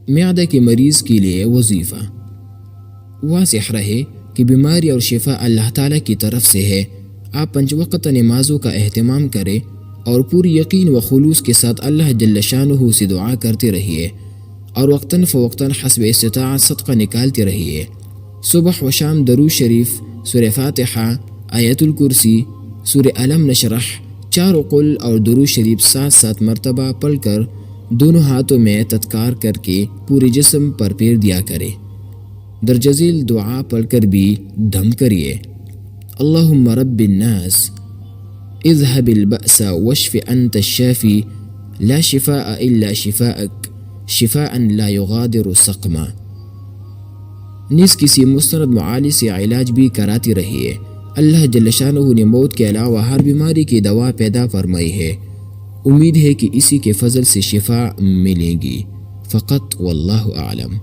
معدے کے مریض کے لیے وظیفہ۔ واضح رہے کہ بیماری اور شفا اللہ تعالیٰ کی طرف سے ہے۔ آپ 5 وقت نمازوں کا اہتمام کریں اور پوری یقین و خلوص کے ساتھ اللہ جل شانہ سے دعا کرتے رہیے، اور وقتاً فوقتاً حسب استطاعت صدقہ نکالتے رہیے۔ صبح و شام درود شریف، سورہ فاتحہ، آیت الکرسی، سورہ علم نشرح، 4 قل اور درود شریف 7 مرتبہ پڑھ کر دونوں ہاتھوں میں تذکار کر کے پورے جسم پر پھیر دیا کرے۔ درج ذیل دعا پڑھ کر بھی دم کریے۔ اللہم رب الناس اذهب البأس واشف انت الشافی لا شفاء الا شفاءک شفاء لا یغادر سقما۔ نیز کسی مستند معالج سے علاج بھی کراتی رہیے۔ اللہ جل شانہ نے موت کے علاوہ ہر بیماری کی دوا پیدا فرمائی ہے۔ امید ہے کہ اسی کے فضل سے شفا ملے گی۔ فقط واللہ اعلم۔